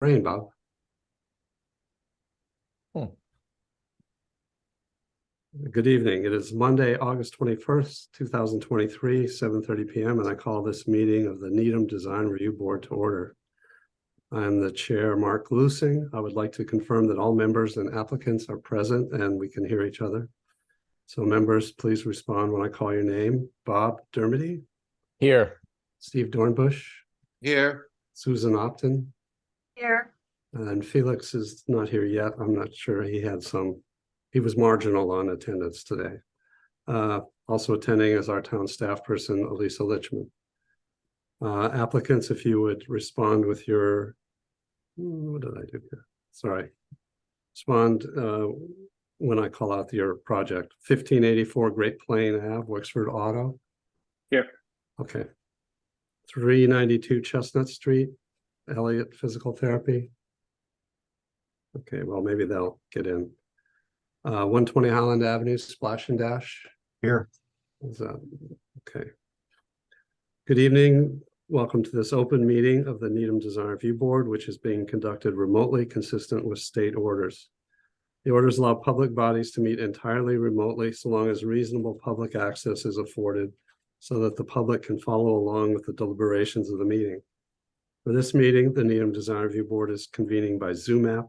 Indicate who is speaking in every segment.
Speaker 1: Rain, Bob. Good evening. It is Monday, August 21st, 2023, 7:30 p.m. and I call this meeting of the Needham Design Review Board to order. I'm the chair, Mark Lusing. I would like to confirm that all members and applicants are present and we can hear each other. So members, please respond when I call your name. Bob Dermody.
Speaker 2: Here.
Speaker 1: Steve Dornbush.
Speaker 3: Here.
Speaker 1: Susan Opton.
Speaker 4: Here.
Speaker 1: And Felix is not here yet. I'm not sure. He was marginal on attendance today. Also attending is our town staff person, Elisa Lichman. Applicants, if you would respond with your, what did I do here? Sorry. Respond when I call out your project. 1584 Great Plain Ave, Wexford Auto.
Speaker 3: Here.
Speaker 1: Okay. 392 Chestnut Street, Elliott Physical Therapy. Okay, well, maybe they'll get in. 120 Highland Avenue, Splash and Dash.
Speaker 3: Here.
Speaker 1: Is that okay? Good evening. Welcome to this open meeting of the Needham Design Review Board, which is being conducted remotely, consistent with state orders. The orders allow public bodies to meet entirely remotely, so long as reasonable public access is afforded, so that the public can follow along with the deliberations of the meeting. For this meeting, the Needham Design Review Board is convening by Zoom app,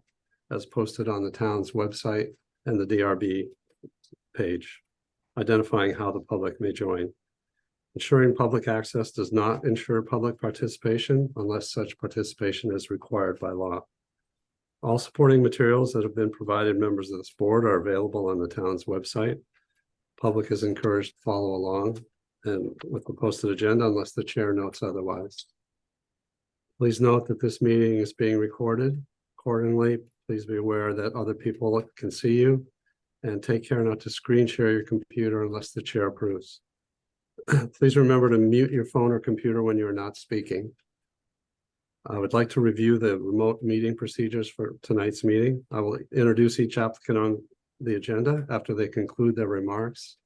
Speaker 1: as posted on the town's website and the DRB page, identifying how the public may join. Ensuring public access does not ensure public participation unless such participation is required by law. All supporting materials that have been provided members of this board are available on the town's website. Public is encouraged to follow along and with the posted agenda unless the chair notes otherwise. Please note that this meeting is being recorded. Accordingly, please be aware that other people can see you, and take care not to screen share your computer unless the chair approves. Please remember to mute your phone or computer when you're not speaking. I would like to review the remote meeting procedures for tonight's meeting. I will introduce each applicant on the agenda. After they conclude their remarks,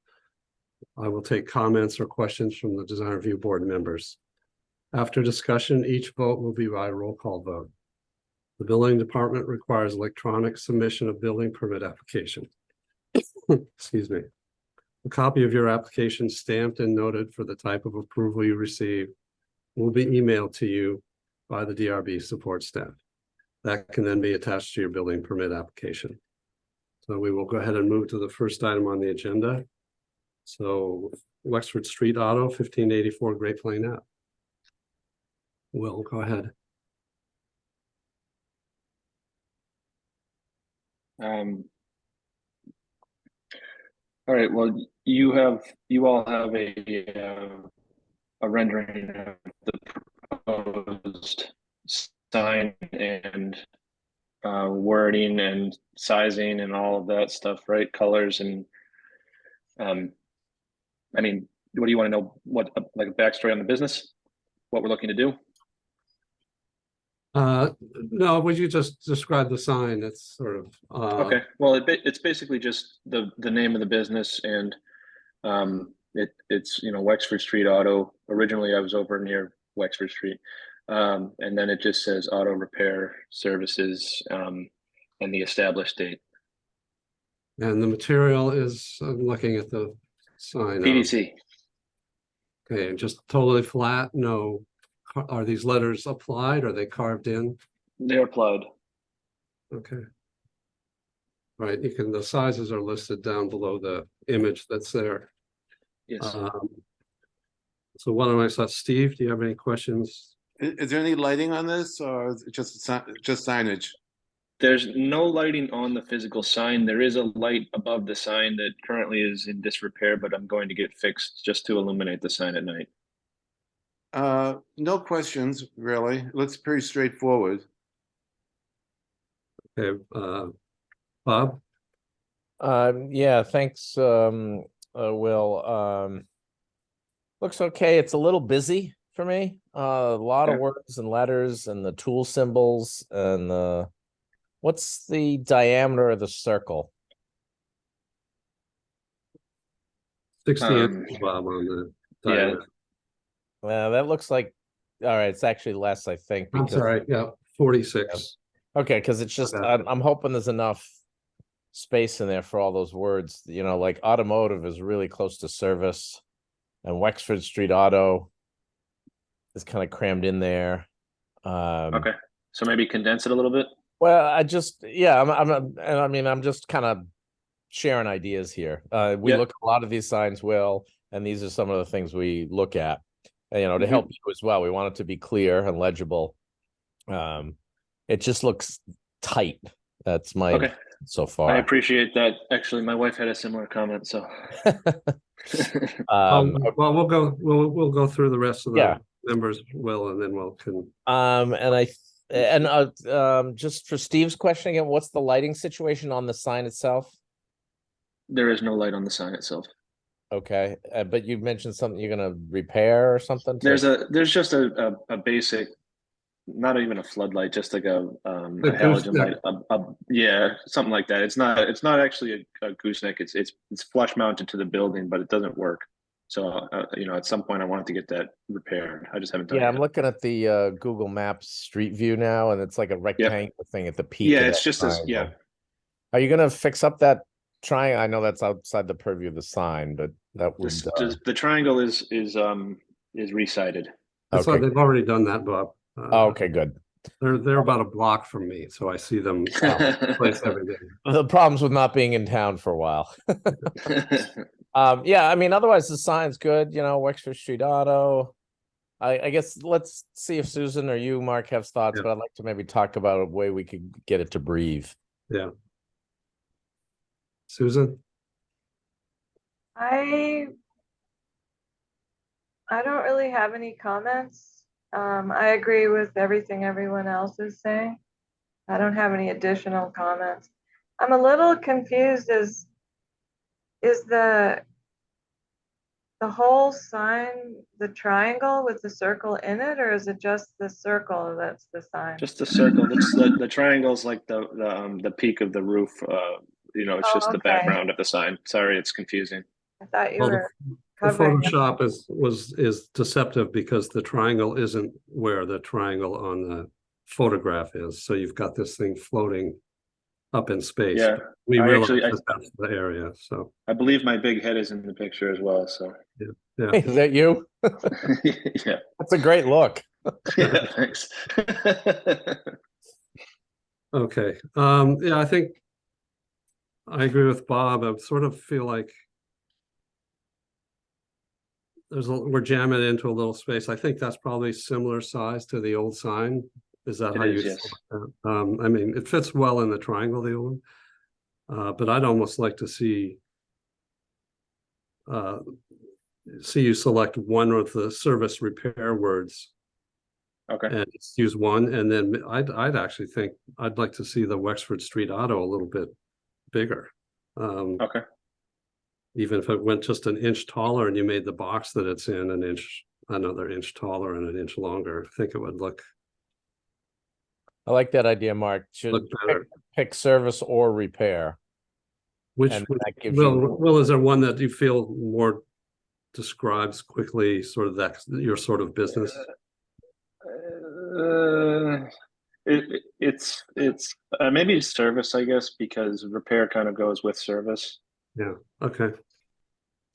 Speaker 1: I will take comments or questions from the Design Review Board members. After discussion, each vote will be by roll call vote. The building department requires electronic submission of building permit application. Excuse me. A copy of your application stamped and noted for the type of approval you receive will be emailed to you by the DRB support staff. That can then be attached to your building permit application. So we will go ahead and move to the first item on the agenda. So Wexford Street Auto, 1584 Great Plain Ave. Will, go ahead.
Speaker 5: All right, well, you all have a rendering of the proposed sign and wording and sizing and all of that stuff, right? Colors and I mean, what do you want to know? What, like a backstory on the business? What we're looking to do?
Speaker 1: No, would you just describe the sign? It's sort of
Speaker 5: Okay, well, it's basically just the name of the business, and it's Wexford Street Auto. Originally I was over near Wexford Street, and then it just says auto repair services and the established date.
Speaker 1: And the material is, I'm looking at the sign.
Speaker 5: PVC.
Speaker 1: Okay, just totally flat. No, are these letters applied? Are they carved in?
Speaker 5: They're applied.
Speaker 1: Okay. Right, the sizes are listed down below the image that's there.
Speaker 5: Yes.
Speaker 1: So why don't I start? Steve, do you have any questions?
Speaker 3: Is there any lighting on this, or is it just signage?
Speaker 5: There's no lighting on the physical sign. There is a light above the sign that currently is in disrepair, but I'm going to get fixed just to illuminate the sign at night.
Speaker 3: No questions, really. It looks pretty straightforward.
Speaker 1: Okay, Bob?
Speaker 2: Yeah, thanks, Will. Looks okay. It's a little busy for me. A lot of words and letters and the tool symbols and what's the diameter of the circle?
Speaker 1: 60 inches, Bob, on the diameter.
Speaker 2: That looks like, all right, it's actually less, I think.
Speaker 1: I'm sorry, yeah, 46.
Speaker 2: Okay, because it's just
Speaker 1: Okay.
Speaker 2: I'm hoping there's enough space in there for all those words. You know, like automotive is really close to service, and Wexford Street Auto is kind of crammed in there.
Speaker 5: Okay, so maybe condense it a little bit.
Speaker 2: Well, and I mean, I'm just kind of sharing ideas here. We
Speaker 5: Yeah.
Speaker 2: look at a lot of these signs, Will, and these are some of the things we look at. You know, to
Speaker 5: Mhm.
Speaker 2: help you as well. We want it to be clear and legible. It just looks tight. That's my
Speaker 5: Okay,
Speaker 2: so
Speaker 5: I
Speaker 2: far.
Speaker 5: appreciate that. Actually, my wife had a similar comment, so.
Speaker 1: Well, we'll go through the rest of the
Speaker 2: Yeah.
Speaker 1: members, Will, and then
Speaker 2: Just for Steve's question again, what's the lighting situation on the sign itself?
Speaker 5: There is no light on the sign itself.
Speaker 2: Okay, but you mentioned something you're gonna repair or something.
Speaker 5: There's just a basic, not even a floodlight, just like a halogen light. Yeah, something like that. It's not actually a gooseneck. It's flush mounted to the building, but it doesn't work. So at some point I wanted to get that repaired. I just haven't done it
Speaker 2: I'm
Speaker 5: yet.
Speaker 2: looking at the Google Maps Street View now, and it's like a rectangular thing at the peak.
Speaker 5: Yeah,
Speaker 2: of
Speaker 5: it's
Speaker 2: that
Speaker 5: just this. Yeah,
Speaker 2: triangle. Are you gonna fix up that triangle? I know that's outside the purview of the sign, but that would.
Speaker 5: the triangle is resighted.
Speaker 1: I thought
Speaker 2: Okay.
Speaker 1: they've already done that, Bob.
Speaker 2: Oh, okay, good.
Speaker 1: They're about a block from me, so I see them place every day.
Speaker 2: The problems with not being in town for a while. Yeah, I mean, otherwise the sign's good. You know, Wexford Street Auto. I guess let's see if Susan or you, Mark, have thoughts,
Speaker 1: Yeah.
Speaker 2: but I'd like to maybe talk about a way we could get it to breathe.
Speaker 1: Yeah. Susan?
Speaker 4: I don't really have any comments. I agree with everything everyone else is saying. I don't have any additional comments. I'm a little confused is the whole sign the triangle with the circle in it, or is it just the circle that's the sign?
Speaker 5: Just the circle. The triangle's like the peak of the roof. It's just the
Speaker 4: okay.
Speaker 5: background of the sign. Sorry, it's confusing.
Speaker 4: I thought you
Speaker 1: Well,
Speaker 4: were
Speaker 1: the
Speaker 4: covering it.
Speaker 1: Photoshop is deceptive because the triangle isn't where the triangle on the photograph is. So you've got this thing floating up in space.
Speaker 5: Yeah,
Speaker 1: We
Speaker 5: I
Speaker 1: realize
Speaker 5: actually-
Speaker 1: that that's the area. So
Speaker 5: I believe my big head is in the picture as well. So
Speaker 1: yeah.
Speaker 2: Is that you?
Speaker 5: yeah,
Speaker 2: That's a great look.
Speaker 5: yeah. Thanks.
Speaker 1: Okay. Yeah, I think I agree with Bob. I sort of feel like we're jamming into a little space. I think that's probably similar size to the old sign. Is that how
Speaker 5: It
Speaker 1: you
Speaker 5: is, yes.
Speaker 1: select that? I mean, it fits well in the triangle, the old one. But I'd almost like to see you select one of the service repair words
Speaker 5: Okay.
Speaker 1: and just use one. And then I'd actually think I'd like to see the Wexford Street Auto a little bit bigger.
Speaker 5: Okay.
Speaker 1: Even if it went just an inch taller and you made the box that it's in another inch taller and an inch longer, I think it would look
Speaker 2: I like that idea, Mark. Should
Speaker 1: better.
Speaker 2: pick service or repair.
Speaker 1: Which
Speaker 2: And that gives
Speaker 1: Will, is there one that you feel more describes quickly sort of your sort of business?
Speaker 5: It's maybe service, I guess, because repair kind of goes with service.
Speaker 1: Yeah, okay.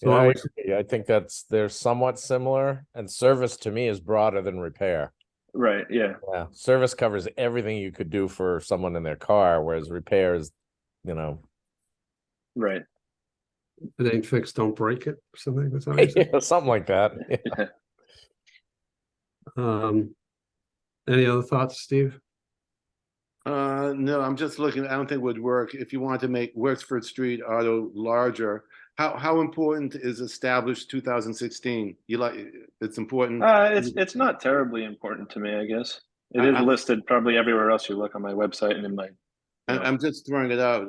Speaker 2: Yeah, I agree. I think they're somewhat similar, and service to me is broader than repair.
Speaker 5: Right. Yeah.
Speaker 2: Yeah, service covers everything you could do for someone in their car, whereas repair is,
Speaker 5: Right.
Speaker 1: If it ain't fixed, don't break it, or something. That's how you say.
Speaker 2: yeah, something like that. Yeah.
Speaker 1: Any other thoughts, Steve?
Speaker 3: No, I'm just looking. I don't think it would work if you want to make Wexford Street Auto larger. How important is established 2016? It's important.
Speaker 5: It's not terribly important to me, I guess. It is listed probably everywhere else you look on my website and in my.
Speaker 3: I'm just throwing it out.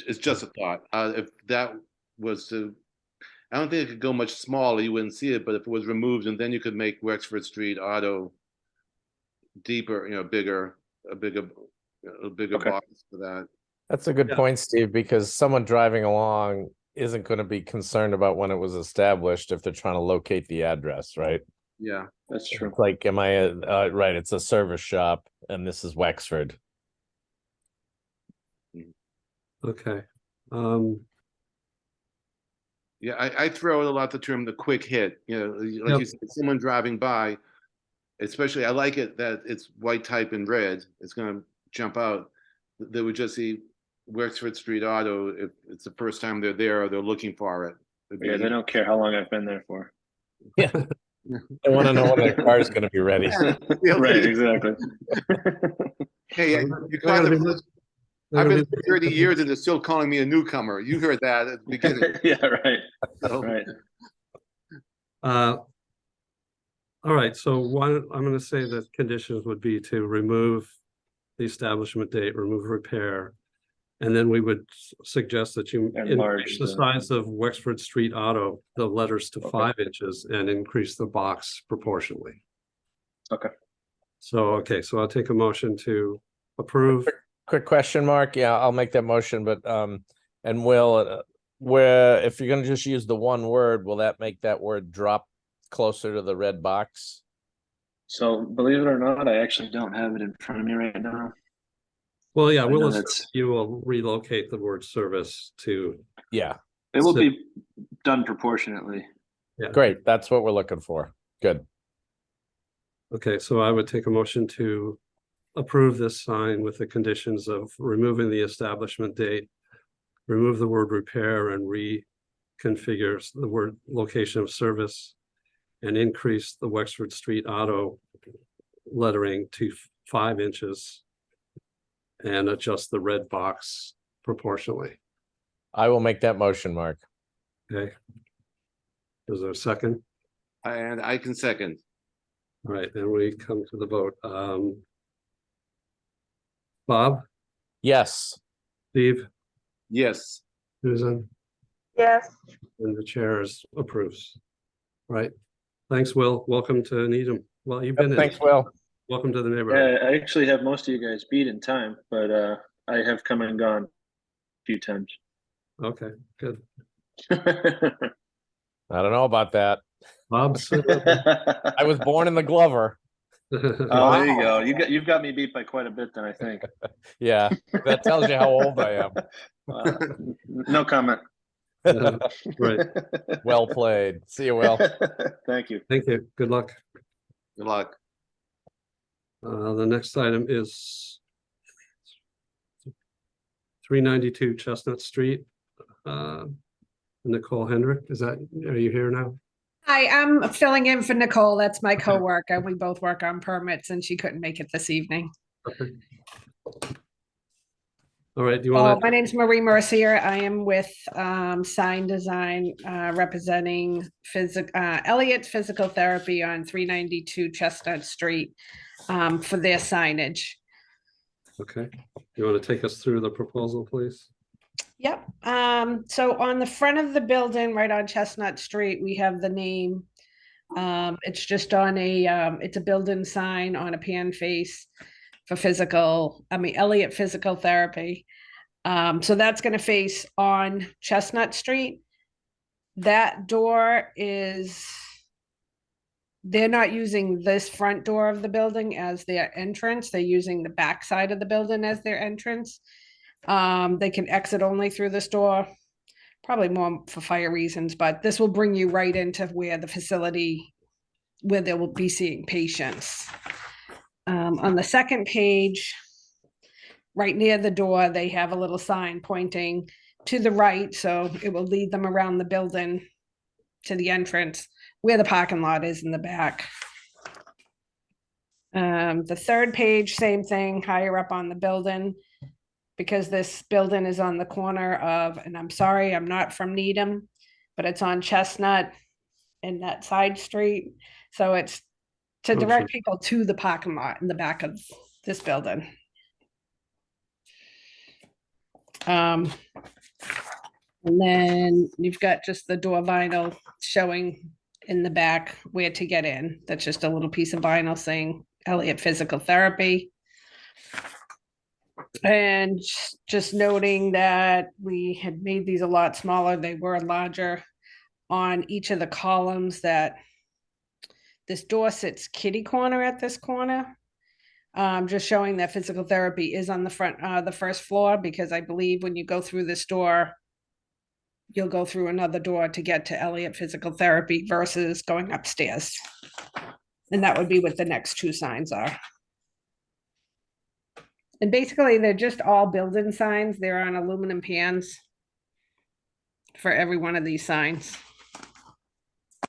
Speaker 3: It's just a thought. If that was to, I don't think it could go much smaller. You wouldn't see it, but if it was removed, and then you could make Wexford Street Auto deeper, bigger, a bigger
Speaker 5: Okay.
Speaker 3: box for that.
Speaker 2: That's a good point, Steve, because someone driving along isn't going to be concerned about when it was established if they're trying to locate the address, right?
Speaker 3: Yeah,
Speaker 5: That's true.
Speaker 2: It's like, am I, right, it's a service shop and this is Wexford.
Speaker 1: Okay.
Speaker 3: yeah, I throw out a lot the term the quick hit, you know, like
Speaker 1: Yep.
Speaker 3: you said, someone driving by, especially, I like it that it's white type in red, it's gonna jump out. They would just see Wexford Street Auto if it's the first time they're there or they're looking for it. It'd be
Speaker 5: Yeah, they don't care how long I've been there for.
Speaker 2: Yeah. They want to know when their car is going to be ready.
Speaker 5: Right, exactly.
Speaker 3: Hey, you
Speaker 1: They're
Speaker 3: caught
Speaker 1: gonna
Speaker 3: the
Speaker 1: be-
Speaker 3: first.
Speaker 1: they're
Speaker 3: I've
Speaker 1: gonna
Speaker 3: been for 30 years and they're still calling me a newcomer. You heard that at the beginning.
Speaker 5: Yeah, right,
Speaker 3: So,
Speaker 5: right.
Speaker 1: All right, so one, I'm gonna say that conditions would be to remove the establishment date, remove repair. And then we would suggest that you
Speaker 5: Enlarge
Speaker 1: increase the
Speaker 5: the-
Speaker 1: size of Wexford Street Auto, the letters to
Speaker 5: Okay.
Speaker 1: 5 inches and increase the box proportionally.
Speaker 5: Okay.
Speaker 1: So, okay, so I'll take a motion to approve.
Speaker 2: Quick question, Mark. Yeah, I'll make that motion, but, and will, where, if you're gonna just use the one word, will that make that word drop closer to the red box?
Speaker 5: So believe it or not, I actually don't have it in front of me right now.
Speaker 1: Well, yeah,
Speaker 5: I
Speaker 1: we'll
Speaker 5: know
Speaker 1: assume
Speaker 5: that's-
Speaker 1: you will relocate the word service to,
Speaker 2: Yeah,
Speaker 5: It will
Speaker 1: So-
Speaker 5: be done proportionately.
Speaker 2: great. That's what we're looking for. Good.
Speaker 1: okay, so I would take a motion to approve this sign with the conditions of removing the establishment date, remove the word repair and reconfigure the word location of service, and increase the Wexford Street Auto lettering to 5 inches and adjust the red box proportionally.
Speaker 2: I will make that motion, Mark.
Speaker 1: Okay. Is there a second?
Speaker 3: and I can second.
Speaker 1: All right, then we come to the vote. Bob,
Speaker 2: Yes.
Speaker 1: Steve,
Speaker 3: Yes.
Speaker 1: Susan,
Speaker 4: Yes,
Speaker 1: and the chair approves. Right. Thanks, Will. Welcome to Needham. Well, you've been in.
Speaker 2: Thanks, Will.
Speaker 1: Welcome to the neighborhood.
Speaker 5: Yeah, I actually have most of you guys beat in time, but I have come and gone a few times.
Speaker 1: Okay, good.
Speaker 2: I don't know about that.
Speaker 1: Bob's.
Speaker 2: I was born in the Glover.
Speaker 5: Oh, there you go. You've got me beat by quite a bit, then I think.
Speaker 2: Yeah, that tells you how old I am.
Speaker 5: No comment.
Speaker 1: Right.
Speaker 2: Well played. See you, Will.
Speaker 5: Thank you.
Speaker 1: Thank you. Good luck.
Speaker 3: Good luck.
Speaker 1: The next item is 392 Chestnut Street. Nicole Hendrick, are you here now?
Speaker 6: Hi, I'm filling in for Nicole. That's my coworker. We both work on permits and she couldn't make it this evening.
Speaker 1: Okay. All right, do you want
Speaker 6: My
Speaker 1: to,
Speaker 6: name's Marie Mercier. I am with Sign Design representing Elliott Physical Therapy on 392 Chestnut Street for their signage.
Speaker 1: okay, you want to take us through the proposal, please?
Speaker 6: Yep. So on the front of the building, right on Chestnut Street, we have the name. It's just on it's a building sign on a pan face for Elliott Physical Therapy. So that's going to face on Chestnut Street. That door they're not using this front door of the building as their entrance. They're using the back side of the building as their entrance. They can exit only through this door, probably more for fire reasons, but this will bring you right into where they will be seeing patients. On the second page, right near the door, they have a little sign pointing to the right, so it will lead them around the building to the entrance where the parking lot is in the back. The third page, same thing, higher up on the building, because this building is on the corner of, and I'm sorry, I'm not from Needham, but it's on Chestnut and that side street. So it's to direct people to the parking lot in the back of this building. And then you've got just the door vinyl showing in the back where to get in. That's just a little piece of vinyl saying Elliott Physical Therapy. And just noting that we had made these a lot smaller, they were larger on each of the columns that this door sits kitty corner at this corner. Just showing that physical therapy is on the front, the first floor, because I believe when you go through this door, you'll go through another door to get to Elliott Physical Therapy versus going upstairs. And that would be what the next two signs are. And basically, they're just all building signs. They're on aluminum pans for every one of these signs.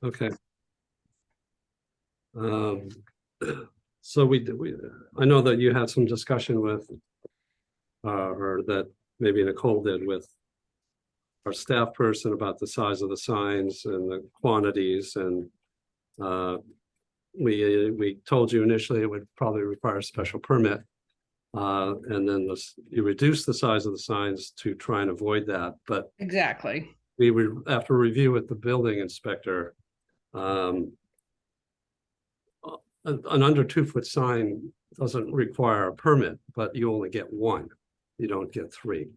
Speaker 1: Okay. So I know that you had some discussion with, or that maybe Nicole did with our staff person about the size of the signs and the quantities, and we told you initially it would probably require a special permit. And then you reduce the size of the signs to try and avoid that, but
Speaker 6: Exactly.
Speaker 1: we would, after review with the building inspector, an under 2-foot sign doesn't require a permit, but you only get one. You don't get three.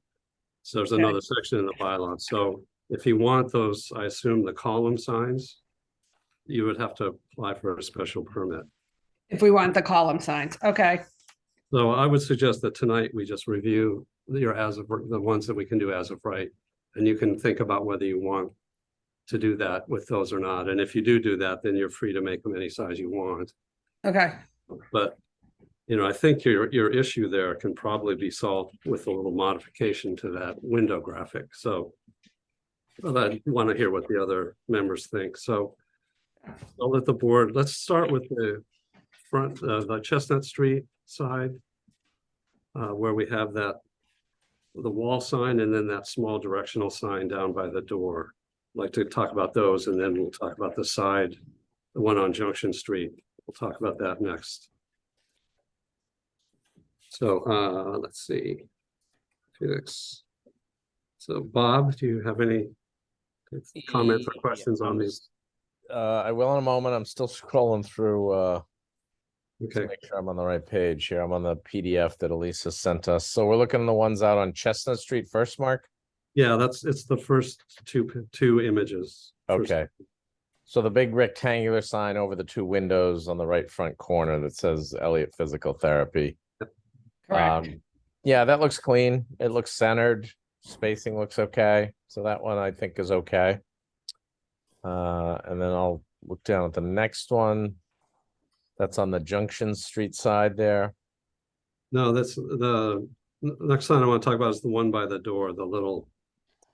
Speaker 1: So there's
Speaker 6: Okay.
Speaker 1: another section in the bylaw. So if you want those, I assume the column signs, you would have to apply for a special permit.
Speaker 6: If we want the column signs, okay.
Speaker 1: So I would suggest that tonight we just review the ones that we can do as of right. And you can think about whether you want to do that with those or not. And if you do that, then you're free to make them any size you want.
Speaker 6: Okay.
Speaker 1: But, you know, I think your issue there can probably be solved with a little modification to that window graphic. So I want to hear what the other members think. So I'll let the board, let's start with the front, the Chestnut Street side, where we have the wall sign and then that small directional sign down by the door. I'd like to talk about those, and then we'll talk about the side, the one on Junction Street. We'll talk about that next. So let's see. Felix. So Bob, do you have any comments or questions on these?
Speaker 2: I will in a moment. I'm still scrolling through to
Speaker 1: Okay,
Speaker 2: make sure I'm on the right page here. I'm on the PDF that Elisa sent us. So we're looking at the ones out on Chestnut Street first, Mark?
Speaker 1: yeah, it's the first two images. First-
Speaker 2: Okay. So the big rectangular sign over the two windows on the right front corner that says Elliott Physical Therapy.
Speaker 6: Correct.
Speaker 2: Yeah, that looks clean. It looks centered. Spacing looks okay. So that one I think is okay. And then I'll look down at the next one. That's on the Junction Street side there.
Speaker 1: No, that's the next sign I want to talk about is the one by the door, the little,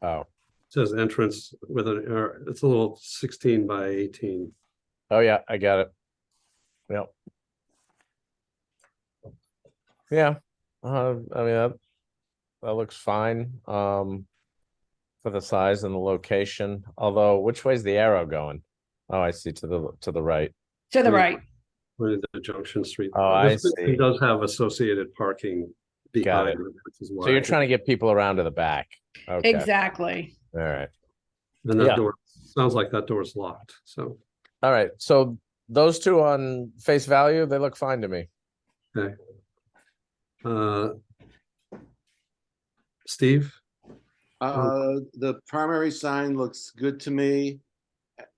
Speaker 2: Oh,
Speaker 1: says entrance with it's a little 16 by 18.
Speaker 2: oh yeah, I got it. Yep. Yeah, I mean, that looks fine, for the size and the location, although which way's the arrow going? Oh, I see, to the right.
Speaker 6: To the right.
Speaker 1: Where the Junction Street.
Speaker 2: Oh, I
Speaker 1: This
Speaker 2: see.
Speaker 1: does have associated parking
Speaker 2: Got
Speaker 1: behind
Speaker 2: it.
Speaker 1: it, which is
Speaker 2: So you're
Speaker 1: why.
Speaker 2: trying to get people around to the back. Okay,
Speaker 6: Exactly.
Speaker 2: all right.
Speaker 1: And that
Speaker 2: Yeah.
Speaker 1: door, sounds like that door is locked, so,
Speaker 2: All right, so those two on face value, they look fine to me.
Speaker 1: okay. Steve?
Speaker 3: The primary sign looks good to me.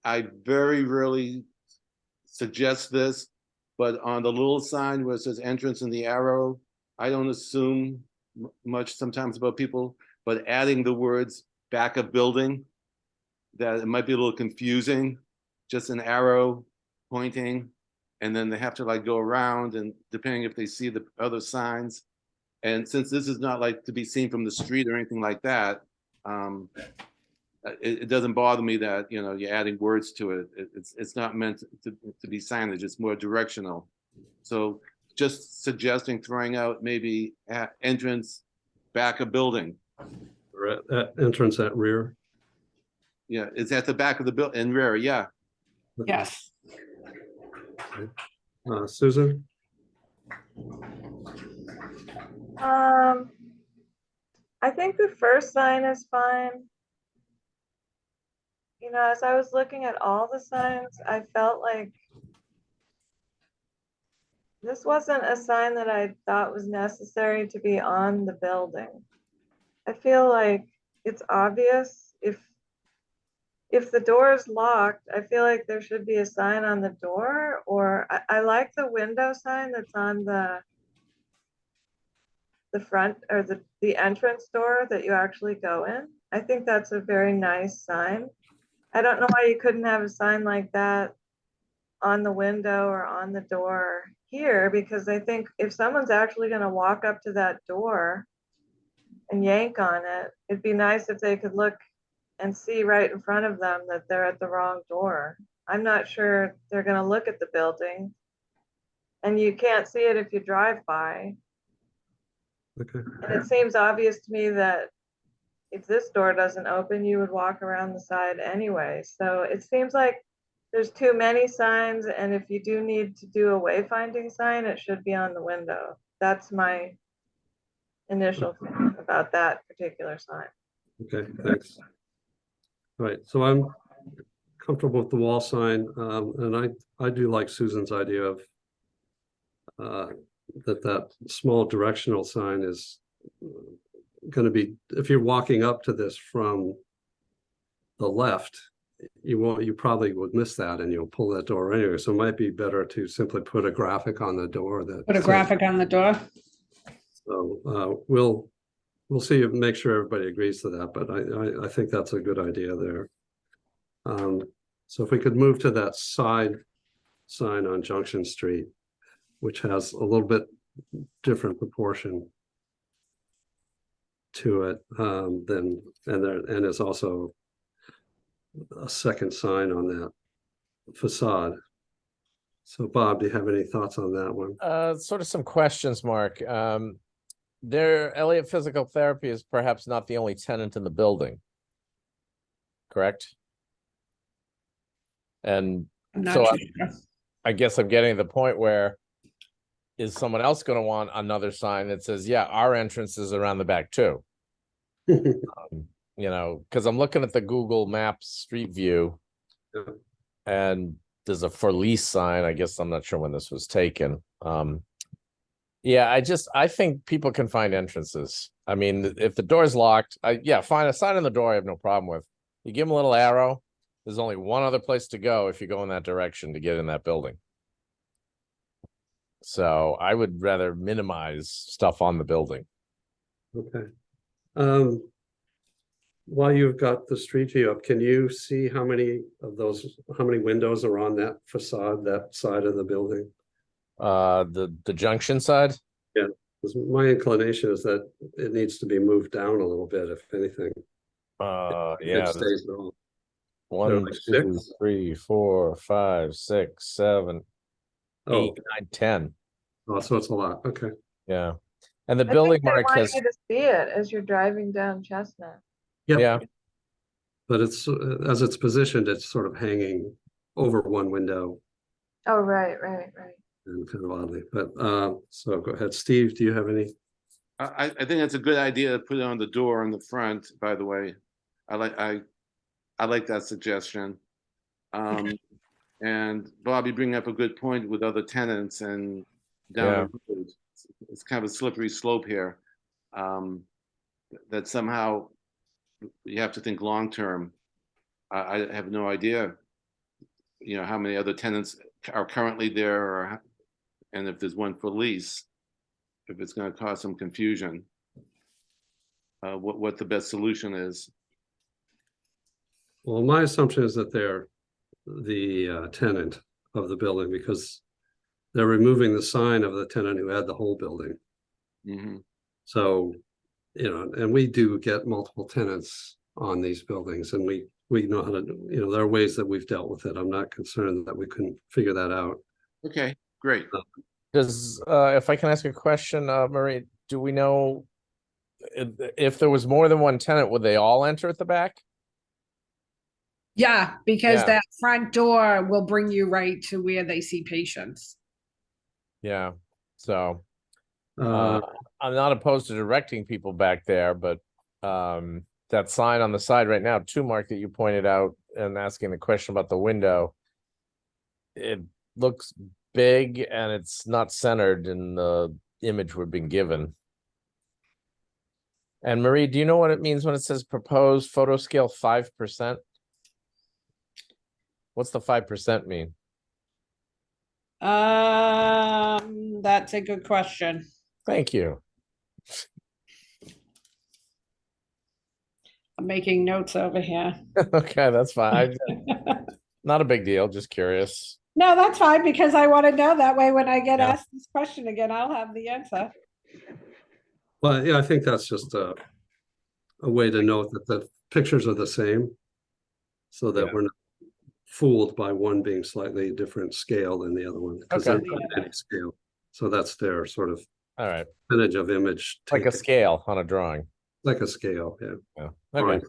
Speaker 3: I very rarely suggest this, but on the little sign where it says entrance and the arrow, I don't assume much sometimes about people, but adding the words back of building, that it might be a little confusing, just an arrow pointing, and then they have to like go around, and depending if they see the other signs. And since this is not like to be seen from the street or anything like that, it doesn't bother me that, you know, you're adding words to it. It's not meant to be signage, it's more directional. So just suggesting throwing out maybe entrance, back of building.
Speaker 1: Or at entrance at rear?
Speaker 3: Yeah, it's at the back of the building in rear, yeah.
Speaker 6: Yes.
Speaker 1: Susan?
Speaker 4: I think the first sign is fine. You know, as I was looking at all the signs, I felt like this wasn't a sign that I thought was necessary to be on the building. I feel like it's obvious if if the door is locked, I feel like there should be a sign on the door, or I like the window sign that's on the front or the entrance door that you actually go in. I think that's a very nice sign. I don't know why you couldn't have a sign like that on the window or on the door here, because I think if someone's actually gonna walk up to that door and yank on it, it'd be nice if they could look and see right in front of them that they're at the wrong door. I'm not sure they're gonna look at the building. And you can't see it if you drive by.
Speaker 1: Okay,
Speaker 4: And it seems obvious to me that if this door doesn't open, you would walk around the side anyway. So it seems like there's too many signs, and if you do need to do a wayfinding sign, it should be on the window. That's my initial feeling about that particular sign.
Speaker 1: okay, thanks. All right, so I'm comfortable with the wall sign, and I do like Susan's idea of that small directional sign is going to be, if you're walking up to this from the left, you probably would miss that and you'll pull that door anyway. So it might be better to simply put a graphic on the door that
Speaker 6: Put a
Speaker 1: says-
Speaker 6: graphic on the door.
Speaker 1: So we'll see, make sure everybody agrees to that, but I think that's a good idea there. So if we could move to that side sign on Junction Street, which has a little bit different proportion to it, and is also a second sign on that facade. So Bob, do you have any thoughts on that one?
Speaker 2: Sort of some questions, Mark. Elliott Physical Therapy is perhaps not the only tenant in the building, correct? And
Speaker 6: I'm not
Speaker 2: so
Speaker 6: sure.
Speaker 2: I guess I'm getting to the point where, is someone else going to want another sign that says, yeah, our entrance is around the back too? You know, because I'm looking at the Google Maps Street View,
Speaker 1: Yeah.
Speaker 2: and there's a for lease sign. I guess I'm not sure when this was taken. Yeah, I think people can find entrances. I mean, if the door's locked, find a sign on the door. I have no problem with. You give them a little arrow. There's only one other place to go if you go in that direction to get in that building. So I would rather minimize stuff on the building.
Speaker 1: Okay. While you've got the street view up, can you see how many windows are on that facade, that side of the building?
Speaker 2: The junction side.
Speaker 1: Yeah, 'cause my inclination is that it needs to be moved down a little bit, if anything. If
Speaker 2: Yeah.
Speaker 1: it stays at all.
Speaker 2: One,
Speaker 1: like
Speaker 2: 2,
Speaker 1: six?
Speaker 2: 3, 4, 5, 6, 7,
Speaker 1: Oh,
Speaker 2: 8, 9, 10.
Speaker 1: oh, so it's a lot. Okay.
Speaker 2: Yeah. And the
Speaker 4: I
Speaker 2: building
Speaker 4: think they
Speaker 2: mark
Speaker 4: want
Speaker 2: has,
Speaker 4: you to see it as you're driving down Chestnut.
Speaker 1: Yep.
Speaker 2: yeah,
Speaker 1: But it's as it's positioned, it's sort of hanging over one window
Speaker 4: Oh, right.
Speaker 1: and kind of oddly. But so go ahead, Steve. Do you have any?
Speaker 3: I think that's a good idea to put it on the door in the front, by the way. I like that suggestion. And Bob, you bring up a good point with other tenants and down the road. It's kind of a slippery slope here. That somehow you have to think long term. I have no idea, you know, how many other tenants are currently there, and if there's one for lease, if it's going to cause some confusion, what the best solution is.
Speaker 1: Well, my assumption is that they're the tenant of the building, because they're removing the sign of the tenant who had the whole building.
Speaker 3: Mm-hmm.
Speaker 1: So, you know, and we do get multiple tenants on these buildings, and we know how to, you know, there are ways that we've dealt with it. I'm not concerned that we couldn't figure that out.
Speaker 3: Okay, great.
Speaker 2: does, if I can ask a question, Marie, do we know if there was more than one tenant, would they all enter at the back?
Speaker 6: Yeah, because
Speaker 2: Yeah.
Speaker 6: that front door will bring you right to where they see patients.
Speaker 2: Yeah, so.
Speaker 1: Uh,
Speaker 2: I'm not opposed to directing people back there, but that sign on the side right now, too, Mark, that you pointed out and asking the question about the window, it looks big and it's not centered in the image we've been given. And Marie, do you know what it means when it says proposed photo scale 5%? What's the 5% mean?
Speaker 6: That's a good question.
Speaker 2: Thank you.
Speaker 6: I'm making notes over here.
Speaker 2: Okay, that's fine. Not a big deal, just curious.
Speaker 6: No, that's fine because I want to know that way when I get
Speaker 2: Yeah.
Speaker 6: asked this question again, I'll have the answer.
Speaker 1: Well, yeah, I think that's just a way to note that the pictures are the same. So that
Speaker 2: Yeah.
Speaker 1: we're not fooled by one being slightly different scale than the other one, because they're
Speaker 2: Okay.
Speaker 1: not any scale. So that's their sort of
Speaker 2: All right,
Speaker 1: percentage of image.
Speaker 2: like a
Speaker 1: taken,
Speaker 2: scale on a drawing.
Speaker 1: like a scale, yeah.
Speaker 2: Yeah,
Speaker 1: Drawing
Speaker 2: okay.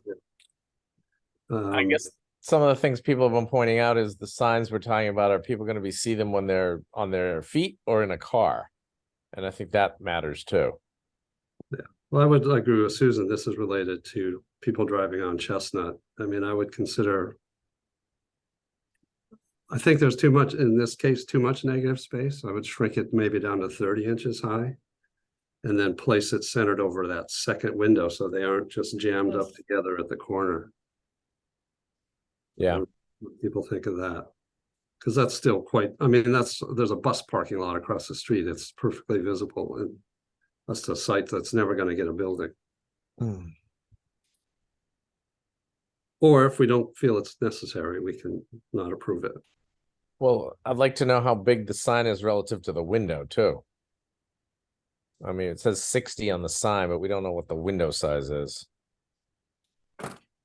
Speaker 1: scale.
Speaker 2: I guess some of the things people have been pointing out is the signs we're talking about, are people gonna be see them when they're on their feet or in a car? And I think that matters too.
Speaker 1: Well, I would agree with Susan. This is related to people driving on Chestnut. I mean, I would consider. I think there's too much, in this case, too much negative space. I would shrink it maybe down to 30 inches high. And then place it centered over that second window so they aren't just jammed up together at the corner.
Speaker 2: Yeah,
Speaker 1: What people think of that? Because that's still quite, I mean, there's a bus parking lot across the street. It's perfectly visible, and that's a site that's never going to get a building. Or if we don't feel it's necessary, we can not approve it.
Speaker 2: well, I'd like to know how big the sign is relative to the window too. I mean, it says 60 on the sign, but we don't know what the window size is.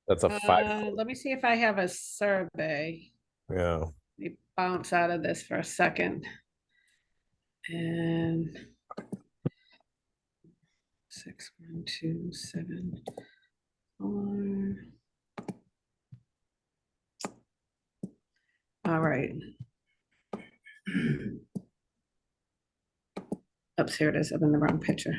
Speaker 2: That's a 5.
Speaker 6: Let me see if I have a survey.
Speaker 2: Yeah,
Speaker 6: Let me bounce out of this for a second. And 61274. All right. Oops, here it is. I'm in the wrong picture.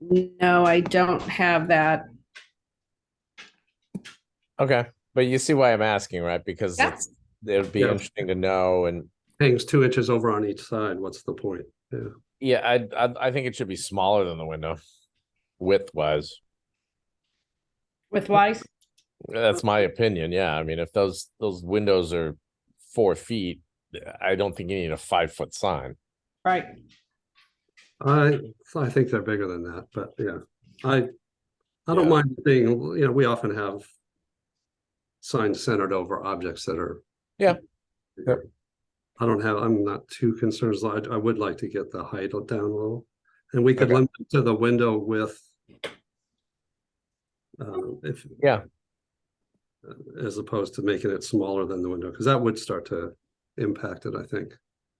Speaker 6: No, I don't have that.
Speaker 2: okay, but you see why I'm asking, right? Because
Speaker 6: Yeah.
Speaker 2: it would be
Speaker 1: Yeah.
Speaker 2: interesting to know. And
Speaker 1: Hangs 2 inches over on each side. What's the point? Yeah.
Speaker 2: yeah, I think it should be smaller than the window, width wise.
Speaker 6: With Wise?
Speaker 2: That's my opinion. Yeah, I mean, if those windows are 4 feet, I don't think you need a 5-foot sign.
Speaker 6: Right.
Speaker 1: I think they're bigger than that, but yeah, I don't
Speaker 2: Yeah.
Speaker 1: mind being, you know, we often have signs centered over objects that are.
Speaker 2: Yeah. Yep.
Speaker 1: I'm not too concerned. I would like to get the height down a little. And we could
Speaker 2: Okay.
Speaker 1: limit it to the window width. If,
Speaker 2: Yeah,
Speaker 1: as opposed to making it smaller than the window, because that would start to impact it, I think.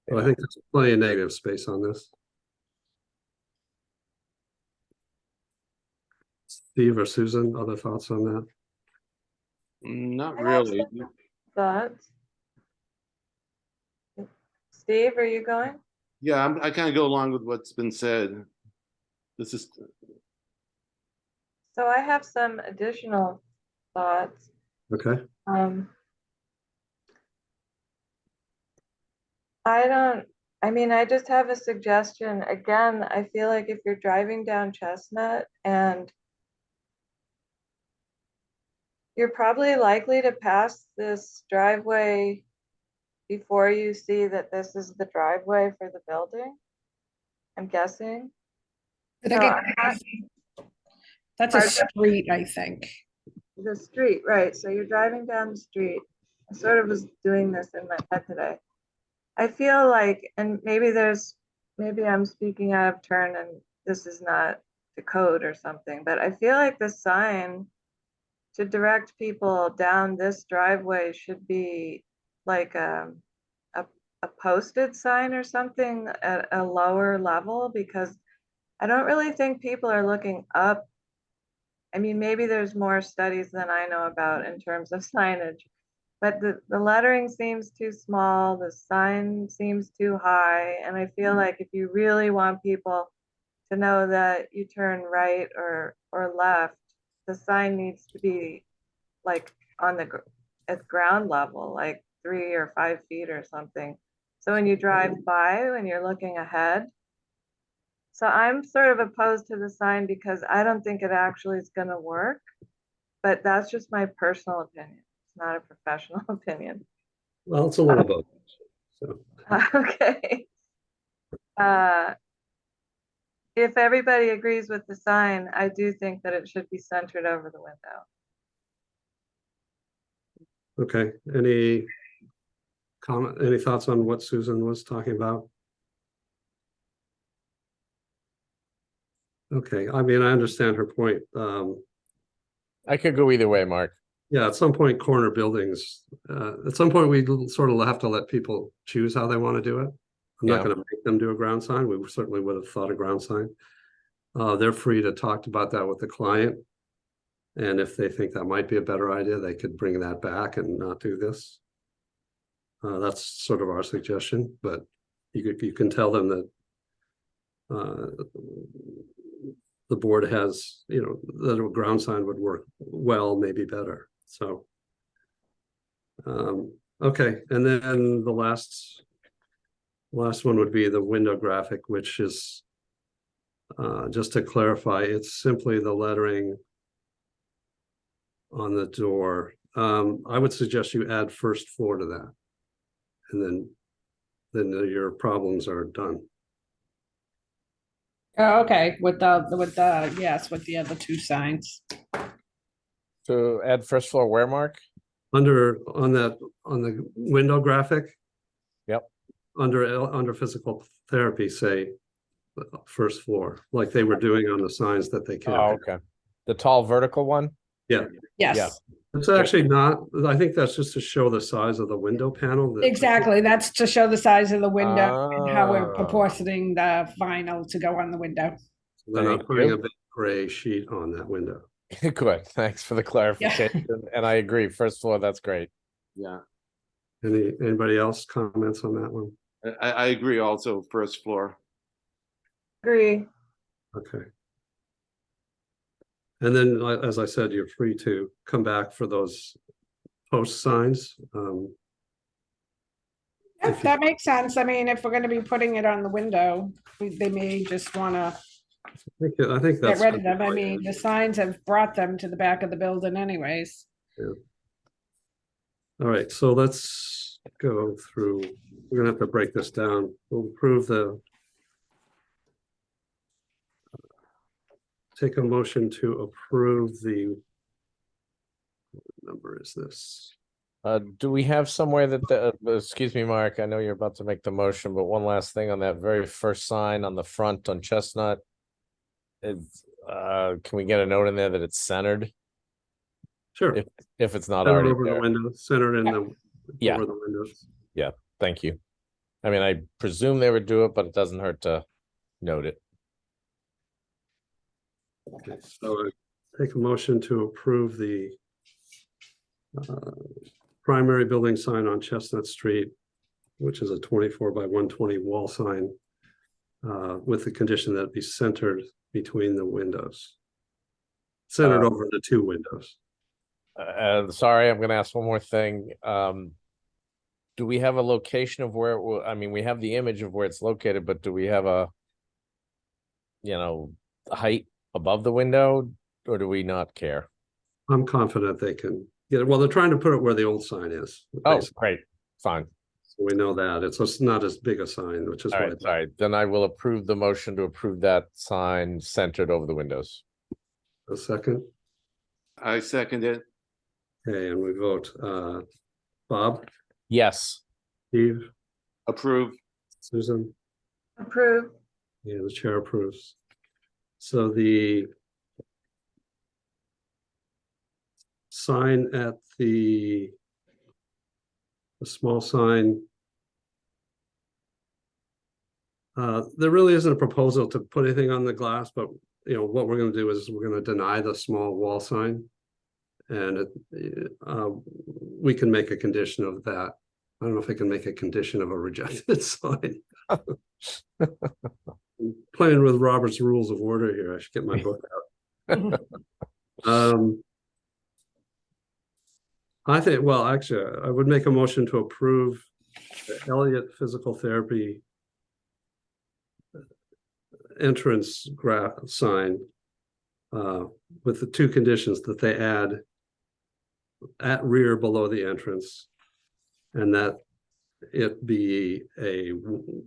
Speaker 1: But I
Speaker 2: Yeah.
Speaker 1: think there's plenty of negative space on this. Steve or Susan, other thoughts on that?
Speaker 3: Not
Speaker 4: I have
Speaker 3: really.
Speaker 4: some thoughts. Steve, are you going?
Speaker 3: Yeah, I kind of go along with what's been said. This is,
Speaker 4: So I have some additional thoughts.
Speaker 1: Okay,
Speaker 4: I just have a suggestion. Again, I feel like if you're driving down Chestnut and you're probably likely to pass this driveway before you see that this is the driveway for the building, I'm guessing.
Speaker 6: I think
Speaker 4: So
Speaker 6: that's a
Speaker 4: Pardon?
Speaker 6: street, I think.
Speaker 4: The street, right, so you're driving down the street. I sort of was doing this in my head today. I feel like, and maybe I'm speaking out of turn and this is not the code or something, but I feel like the sign to direct people down this driveway should be like a posted sign or something at a lower level, because I don't really think people are looking up. I mean, maybe there's more studies than I know about in terms of signage, but the lettering seems too small, the sign seems too high, and I feel like if you really want people to know that you turn right or left, the sign needs to be like on the at ground level, like 3 or 5 feet or something. So when you drive by, when you're looking ahead. So I'm sort of opposed to the sign because I don't think it actually is gonna work. But that's just my personal opinion. It's not a professional opinion.
Speaker 1: Well, it's a little both. So,
Speaker 4: Okay. If everybody agrees with the sign, I do think that it should be centered over the window.
Speaker 1: okay, any comment, any thoughts on what Susan was talking about? Okay, I mean, I understand her point.
Speaker 2: I could go either way, Mark.
Speaker 1: Yeah, at some point, corner buildings, at some point, we sort of have to let people choose how they want to do it. I'm
Speaker 2: Yeah.
Speaker 1: not gonna make them do a ground sign. We certainly would have thought a ground sign. They're free to talk about that with the client. And if they think that might be a better idea, they could bring that back and not do this. That's sort of our suggestion, but you can tell them that the board has, you know, that a ground sign would work well, maybe better, so. Okay, and then the last one would be the window graphic, which is just to clarify, it's simply the lettering on the door. I would suggest you add first floor to that. And then your problems are done.
Speaker 6: Oh, okay, with yes, with the other two signs.
Speaker 2: To add first floor where, Mark?
Speaker 1: On the window graphic.
Speaker 2: Yep.
Speaker 1: Under physical therapy, say first floor, like they were doing on the signs that they
Speaker 2: Oh,
Speaker 1: can't.
Speaker 2: okay. The tall vertical one?
Speaker 6: Yes,
Speaker 1: It's actually not, I think that's just to show the size of the window panel.
Speaker 6: exactly. That's to show the size of the window and how we're
Speaker 2: Ah.
Speaker 6: proportioning the vinyl to go on the window.
Speaker 1: They're not
Speaker 2: Thank
Speaker 1: putting
Speaker 2: you.
Speaker 1: a big gray sheet on that window.
Speaker 2: Good, thanks for the clarification. And I agree, first floor, that's great.
Speaker 3: Yeah,
Speaker 1: Anybody else comments on that one?
Speaker 3: I agree also, first floor.
Speaker 4: Agree.
Speaker 1: Okay. And then, as I said, you're free to come back for those post signs. If you-
Speaker 6: That makes sense. I mean, if we're gonna be putting it on the window, they may just wanna
Speaker 1: I think
Speaker 6: get
Speaker 1: that's.
Speaker 6: rid of them. I mean, the signs have brought them to the back of the building anyways.
Speaker 1: All right, so let's go through, we're gonna have to break this down. We'll approve take a motion to approve the, what number is this?
Speaker 2: Do we have somewhere that excuse me, Mark, I know you're about to make the motion, but one last thing on that very first sign on the front on Chestnut. It's, can we get a note in there that it's centered,
Speaker 1: Sure.
Speaker 2: if it's not
Speaker 1: Center
Speaker 2: already
Speaker 1: over the
Speaker 2: there?
Speaker 1: window, center in the,
Speaker 2: Yeah.
Speaker 1: over the windows.
Speaker 2: Thank you. I mean, I presume they would do it, but it doesn't hurt to note it.
Speaker 1: Okay, so I take a motion to approve the primary building sign on Chestnut Street, which is a 24 by 120 wall sign, with the condition that it be centered between the windows. Centered over the two windows.
Speaker 2: Sorry, I'm gonna ask one more thing. Do we have a location of where it will, I mean, we have the image of where it's located, but do we have a, you know, height above the window, or do we not care?
Speaker 1: I'm confident they can get it. Well, they're trying to put it where the old sign is.
Speaker 2: Oh,
Speaker 1: basically.
Speaker 2: great, fine.
Speaker 1: So we know that. It's just not as big a sign, which is
Speaker 2: All
Speaker 1: why.
Speaker 2: right, sorry, then I will approve the motion to approve that sign centered over the windows.
Speaker 1: A second.
Speaker 3: I second it.
Speaker 1: Okay, and we vote. Bob,
Speaker 2: Yes,
Speaker 1: Steve,
Speaker 3: Approve.
Speaker 1: Susan,
Speaker 4: Approve.
Speaker 1: yeah, the chair approves. So the sign at the small sign. There really isn't a proposal to put anything on the glass, but you know, what we're gonna do is we're gonna deny the small wall sign. And we can make a condition of that. I don't know if I can make a condition of a rejected sign. Playing with Robert's Rules of Order here. I should get my book out. I think, well, actually, I would make a motion to approve the Elliott Physical Therapy entrance sign with the two conditions that they add at rear below the entrance, and that it be a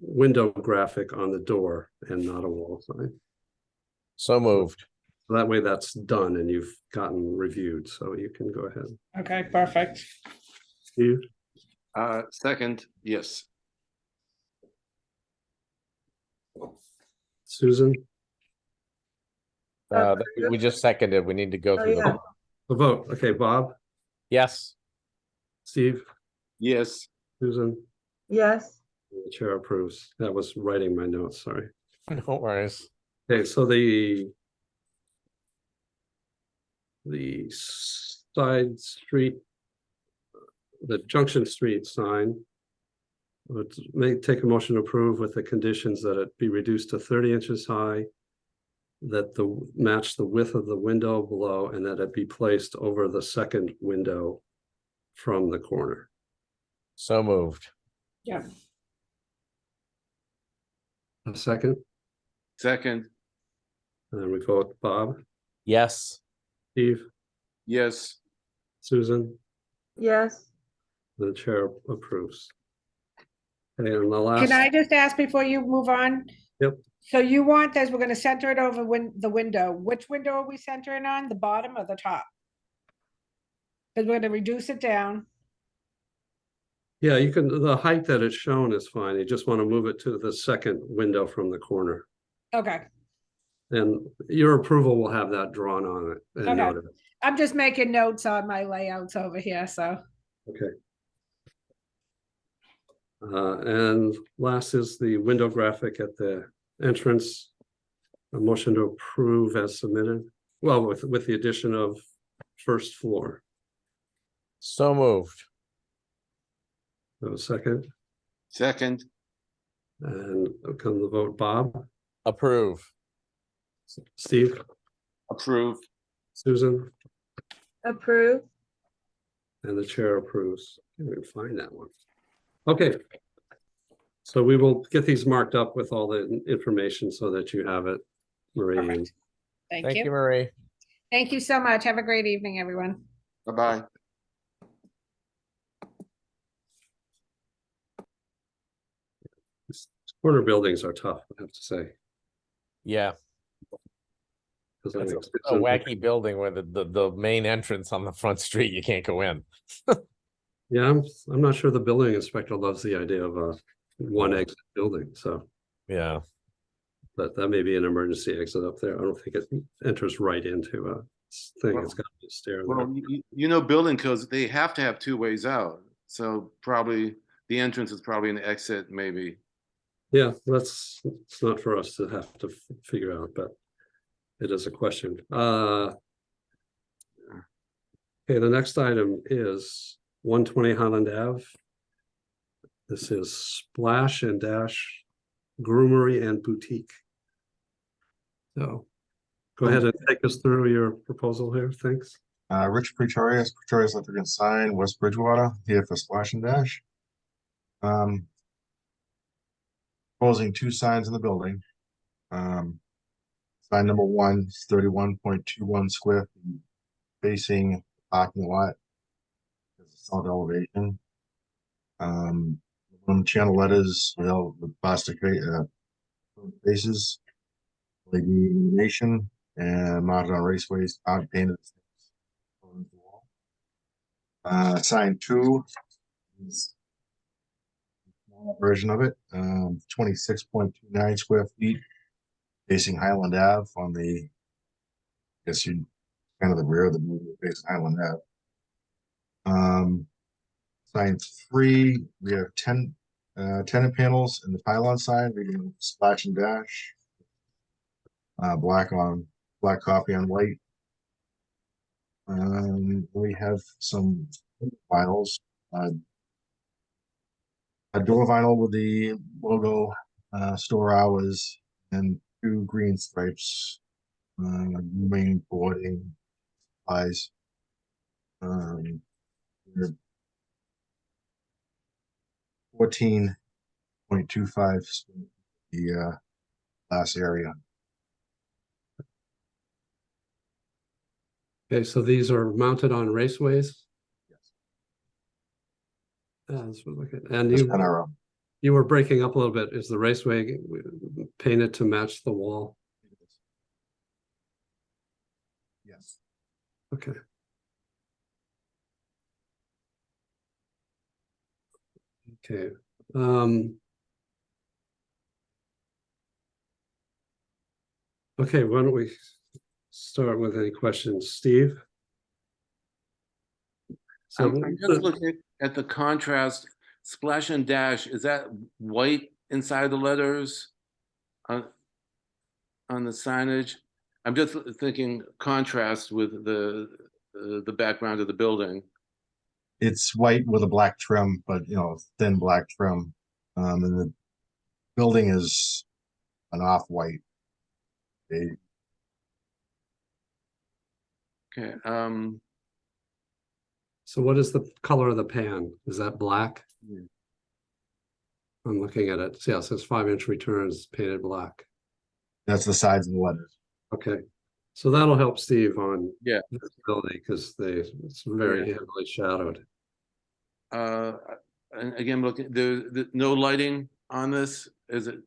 Speaker 1: window graphic on the door and not a wall sign.
Speaker 2: So moved.
Speaker 1: That way that's done and you've gotten reviewed, so you can go ahead.
Speaker 6: Okay, perfect.
Speaker 1: Steve,
Speaker 3: Second, yes.
Speaker 1: Susan,
Speaker 2: We just seconded. We need to go
Speaker 4: Oh,
Speaker 2: through
Speaker 4: yeah.
Speaker 2: the,
Speaker 1: a vote. Okay, Bob,
Speaker 2: yes.
Speaker 1: Steve,
Speaker 3: Yes.
Speaker 1: Susan,
Speaker 4: Yes,
Speaker 1: the chair approves. That was writing my notes, sorry.
Speaker 2: No worries.
Speaker 1: Okay, so the side street, the Junction Street sign would take a motion to approve with the conditions that it be reduced to 30 inches high, that match the width of the window below, and that it be placed over the second window from the corner.
Speaker 2: So moved.
Speaker 6: Yeah.
Speaker 1: A second,
Speaker 3: Second,
Speaker 1: and then we vote Bob,
Speaker 2: Yes.
Speaker 1: Steve,
Speaker 3: yes.
Speaker 1: Susan,
Speaker 4: yes.
Speaker 1: the chair approves. Okay, and the last.
Speaker 6: Can I just ask before you move on?
Speaker 1: Yep.
Speaker 6: So you want this, we're gonna center it over the window. Which window are we centering on? The bottom or the top? Because we're gonna reduce it down.
Speaker 1: Yeah, you can, the height that it's shown is fine. You just want to move it to the second window from the corner.
Speaker 6: Okay,
Speaker 1: And your approval will have that drawn on it and
Speaker 6: Okay.
Speaker 1: noted.
Speaker 6: I'm just making notes on my layouts over here, so.
Speaker 1: Okay. And last is the window graphic at the entrance. A motion to approve as submitted. Well, with the addition of first floor.
Speaker 2: So moved.
Speaker 1: So second,
Speaker 3: Second,
Speaker 1: and come the vote, Bob,
Speaker 2: Approve.
Speaker 1: Steve,
Speaker 3: approve.
Speaker 1: Susan,
Speaker 4: Approve.
Speaker 1: and the chair approves. Can't even find that one. Okay. So we will get these marked up with all the information so that you have it, Marie. and-
Speaker 6: Perfect.
Speaker 2: Thank
Speaker 6: Thank
Speaker 2: you,
Speaker 6: you.
Speaker 2: Marie.
Speaker 6: Thank you so much. Have a great evening, everyone.
Speaker 3: Bye-bye.
Speaker 1: Corner buildings are tough, I have to say.
Speaker 2: Yeah,
Speaker 1: 'Cause I
Speaker 2: it's
Speaker 1: think
Speaker 2: a wacky building where the main entrance on the front street, you can't go in.
Speaker 1: Yeah, I'm not sure the building inspector loves the idea of a one exit building, so,
Speaker 2: Yeah,
Speaker 1: but that may be an emergency exit up there. I don't think it enters right into a thing. It's got to be a stair. there.
Speaker 3: Well, you know, building codes, they have to have two ways out. So probably the entrance is probably an exit, maybe.
Speaker 1: Yeah, it's not for us to have to figure out, but it is a question. Okay, the next item is 120 Highland Ave. This is Splash and Dash Groomery and Boutique. So go ahead and take us through your proposal here. Thanks.
Speaker 7: Rich Pretorius, Pretorius Electric Sign, West Bridgewater, here for Splash and Dash. Proposing two signs in the building. Sign number one is 31.21 square feet, facing parking lot. It's a solid elevation. Channel letters, with plastic faces, LED illumination, and mounted on raceways, painted. Sign two is version of it, 26.29 square feet, facing Highland Ave on the, I guess you kind of the rear of the building facing Highland Ave. Sign three, we have 10 tenant panels in the pylon sign, reading Splash and Dash. Black copy on white. We have some vinyls, a door vinyl with the logo, store hours, and two green stripes, main boarding, eyes. 14.25 the last area.
Speaker 1: Okay, so these are mounted on raceways? That's what we're looking at. And
Speaker 7: Just
Speaker 1: you,
Speaker 7: NRO.
Speaker 1: you were breaking up a little bit. Is the raceway painted to match the wall?
Speaker 7: Yes.
Speaker 1: Okay. Okay. Okay, why don't we start with any questions? Steve? So
Speaker 3: I'm just looking at the contrast, splash and dash, is that white inside the letters on the signage? I'm just thinking contrast with the background of the building.
Speaker 7: It's white with a black trim, but thin black trim. And the building is an off-white.
Speaker 3: Okay,
Speaker 1: so what is the color of the pan? Is that black?
Speaker 3: Yeah.
Speaker 1: I'm looking at it. Yeah, it says 5-inch returns painted black.
Speaker 7: That's the sides of the letters.
Speaker 1: Okay. So that'll help Steve on
Speaker 3: Yeah.
Speaker 1: visibility because it's very
Speaker 3: Yeah.
Speaker 1: heavily shadowed.
Speaker 3: and again, looking, the no lighting on this, is it?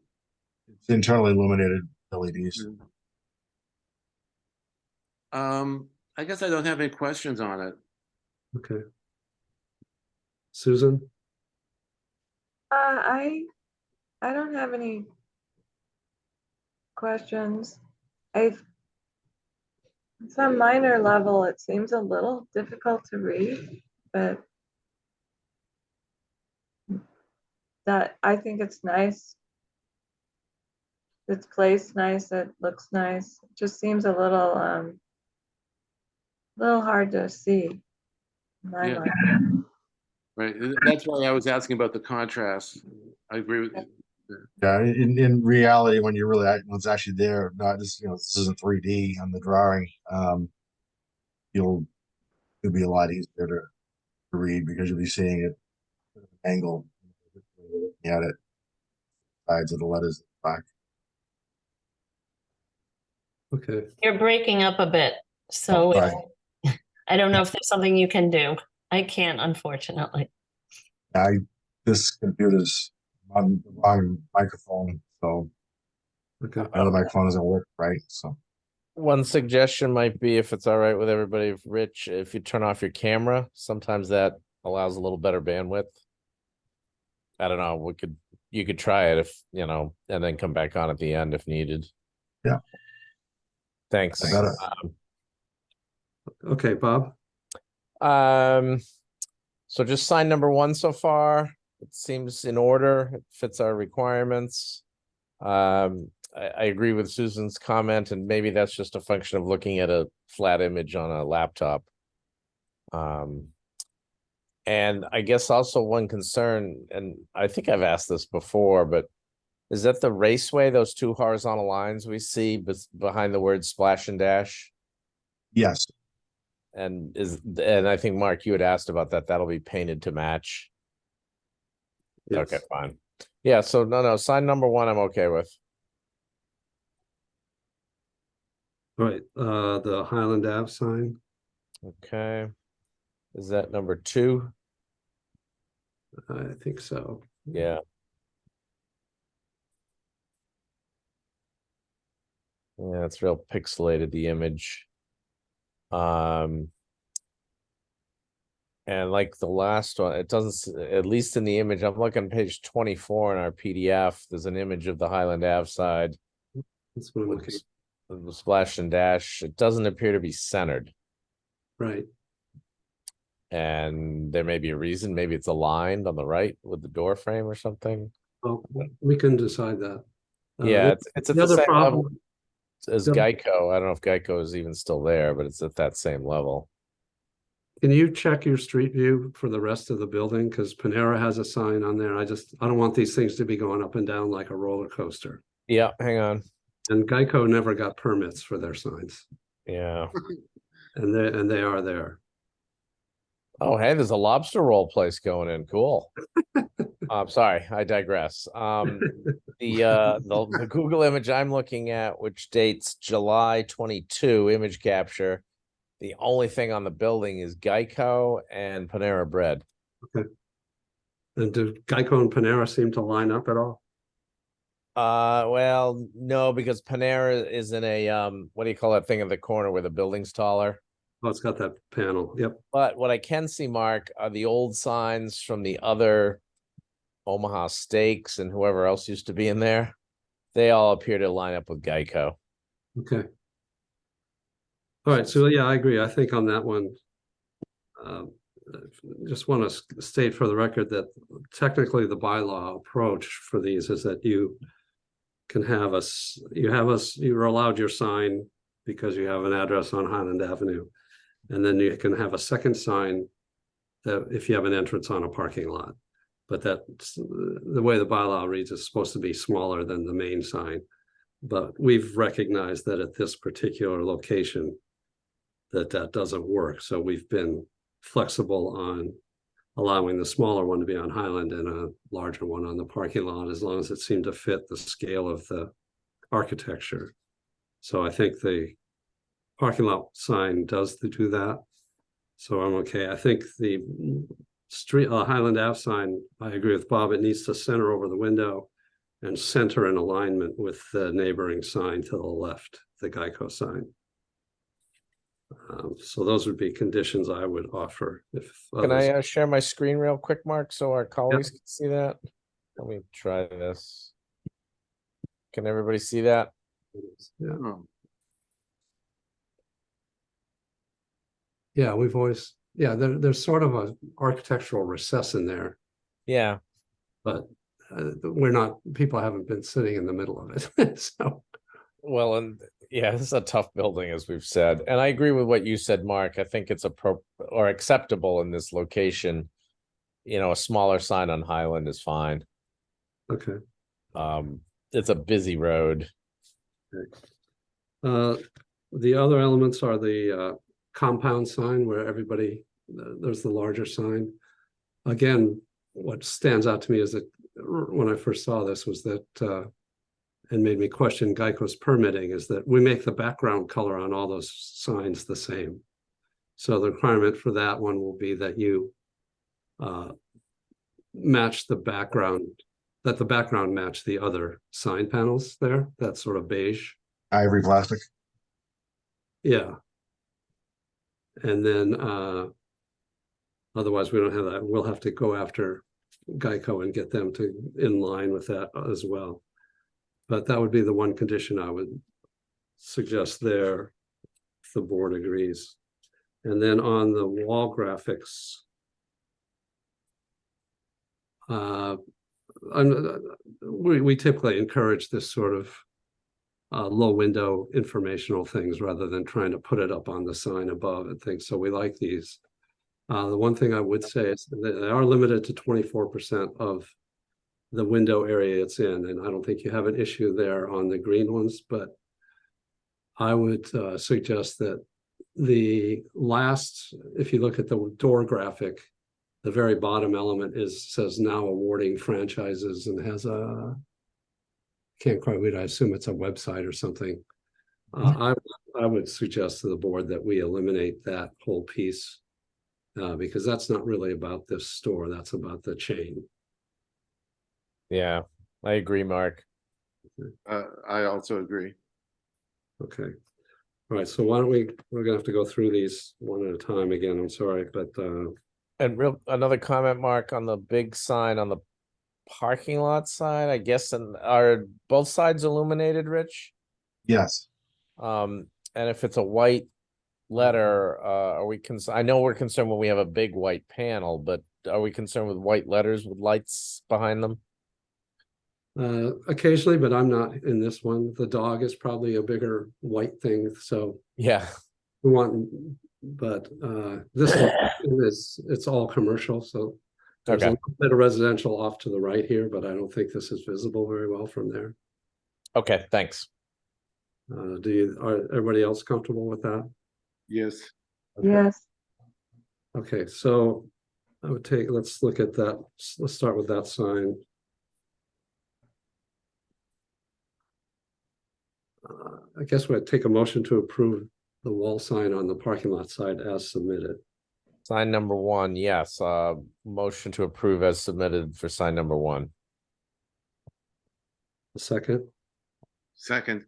Speaker 7: It's internally illuminated LEDs.
Speaker 3: I guess I don't have any questions on it.
Speaker 1: Okay. Susan?
Speaker 4: I don't have any questions. At some minor level, it seems a little difficult to read, but that I think it's nice. It's placed nice, it looks nice. It just seems a little hard to see in my
Speaker 3: Yeah.
Speaker 4: mind.
Speaker 3: Right, that's why I was asking about the contrast. I agree with you.
Speaker 7: Yeah, in reality, when it's actually there, not just this isn't 3D on the drawing. It'll be a lot easier to read because you'll be seeing it at an angle, looking at it, sides of the letters back.
Speaker 1: Okay.
Speaker 8: You're breaking up a bit, so
Speaker 7: Right.
Speaker 8: I don't know if there's something you can do. I can't, unfortunately.
Speaker 7: This computer's on the wrong microphone, so
Speaker 1: Okay.
Speaker 7: another microphone doesn't work right. So
Speaker 2: One suggestion might be, if it's all right with everybody, Rich, if you turn off your camera, sometimes that allows a little better bandwidth. I don't know, you could try it if, and then come back on at the end if needed.
Speaker 7: Yeah.
Speaker 2: Thanks.
Speaker 7: Better.
Speaker 1: Okay, Bob?
Speaker 2: So just sign number 1 so far. It seems in order, it fits our requirements. I agree with Susan's comment, and maybe that's just a function of looking at a flat image on a laptop. And I guess also one concern, and I think I've asked this before, but is that the raceway, those 2 horizontal lines we see behind the word splash and dash?
Speaker 7: yes,
Speaker 2: And I think, Mark, you had asked about that. That'll be painted to match.
Speaker 1: Yes.
Speaker 2: Okay, fine. Yeah, so no, sign number 1 I'm okay with.
Speaker 1: Right, the Highland Ave sign.
Speaker 2: Okay. Is that number 2?
Speaker 1: I think so.
Speaker 2: Yeah. Yeah, it's real pixelated, the image. And like the last one, it doesn't, at least in the image, I'm looking page 24 in our PDF, there's an image of the Highland Ave side
Speaker 1: That's what I'm
Speaker 2: with
Speaker 1: looking.
Speaker 2: the splash and dash. It doesn't appear to be centered.
Speaker 1: Right.
Speaker 2: And there may be a reason, maybe it's aligned on the right with the door frame or something.
Speaker 1: Well, we can decide that.
Speaker 2: Yeah, it's at
Speaker 1: the
Speaker 2: the
Speaker 1: other
Speaker 2: same level
Speaker 1: problem.
Speaker 2: as
Speaker 1: the-
Speaker 2: Geico. I don't know if Geico is even still there, but it's at that same level.
Speaker 1: Can you check your street view for the rest of the building? Because Panera has a sign on there. I don't want these things to be going up and down like a roller coaster.
Speaker 2: Yeah, hang on.
Speaker 1: And Geico never got permits for their signs,
Speaker 2: Yeah.
Speaker 1: and they are there.
Speaker 2: Oh, hey, there's a lobster roll place going in. Cool. I'm sorry, I digress. The Google image I'm looking at, which dates July 22, image capture. The only thing on the building is Geico and Panera Bread.
Speaker 1: And do Geico and Panera seem to line up at all?
Speaker 2: Well, no, because Panera is in a what do you call that thing in the corner where the building's taller?
Speaker 1: Oh, it's got that panel. Yep.
Speaker 2: But what I can see, Mark, are the old signs from the other Omaha Steaks and whoever else used to be in there. They all appear to line up with Geico.
Speaker 1: Okay. All right. So yeah, I agree. I think on that one, just want to state for the record that technically the bylaw approach for these is that you can have us, you're allowed your sign because you have an address on Highland Avenue. And then you can have a second sign that if you have an entrance on a parking lot. But that's the way the bylaw reads, is supposed to be smaller than the main sign. But we've recognized that at this particular location, that doesn't work. So we've been flexible on allowing the smaller one to be on Highland and a larger one on the parking lot, as long as it seemed to fit the scale of the architecture. So I think the parking lot sign does do that. So I'm okay. I think the street Highland Ave sign, I agree with Bob, it needs to center over the window and center in alignment with the neighboring sign to the left, the Geico sign. So those would be conditions I would offer. If
Speaker 2: Can
Speaker 1: others-
Speaker 2: I share my screen real quick, Mark, so our colleagues can see that? Let me try this. Can everybody see that?
Speaker 1: Yeah,
Speaker 3: Oh,
Speaker 1: yeah, we've always, yeah, there's sort of a architectural recess in there,
Speaker 2: Yeah,
Speaker 1: but we're not, people haven't been sitting in the middle of it. So,
Speaker 2: well, and yeah, this is a tough building, as we've said. And I agree with what you said, Mark. I think it's or acceptable in this location. You know, a smaller sign on Highland is fine.
Speaker 1: okay.
Speaker 2: It's a busy road.
Speaker 1: The other elements are the compound sign where everybody, there's the larger sign. Again, what stands out to me is that when I first saw this was that, and made me question Geico's permitting, is that we make the background color on all those signs the same. So the requirement for that one will be that you match the background, that the background match the other sign panels there, that sort of beige.
Speaker 7: Ivory plastic.
Speaker 1: Yeah. And then otherwise we don't have that. We'll have to go after Geico and get them to in line with that as well. But that would be the one condition I would suggest there, if the board agrees. And then on the wall graphics, we typically encourage this sort of low window informational things rather than trying to put it up on the sign above and things. So we like these. The one thing I would say is that they are limited to 24% of the window area it's in, and I don't think you have an issue there on the green ones, but I would suggest that the last, if you look at the door graphic, the very bottom element says now awarding franchises and has a, can't quite read, I assume it's a website or something. I would suggest to the board that we eliminate that whole piece because that's not really about this store, that's about the chain.
Speaker 2: Yeah, I agree, Mark.
Speaker 3: I also agree.
Speaker 1: Okay. All right, so why don't we're gonna have to go through these one at a time again, I'm sorry, but
Speaker 2: And another comment, Mark, on the big sign on the parking lot side, I guess, and are both sides illuminated, Rich?
Speaker 7: Yes.
Speaker 2: And if it's a white letter, are we I know we're concerned when we have a big white panel, but are we concerned with white letters with lights behind them?
Speaker 1: occasionally, but I'm not in this one. The dog is probably a bigger white thing, so
Speaker 2: Yeah,
Speaker 1: we want, but this one it's all commercial, so there's a
Speaker 2: okay,
Speaker 1: little bit of residential off to the right here, but I don't think this is visible very well from there.
Speaker 2: okay, thanks.
Speaker 1: Are everybody else comfortable with that?
Speaker 3: Yes.
Speaker 1: Okay.
Speaker 4: Yes,
Speaker 1: Okay, so I would take, let's look at that. Let's start with that sign. I guess we'd take a motion to approve the wall sign on the parking lot side as submitted.
Speaker 2: Sign number one, yes, motion to approve as submitted for sign number one.
Speaker 1: A second,
Speaker 3: Second,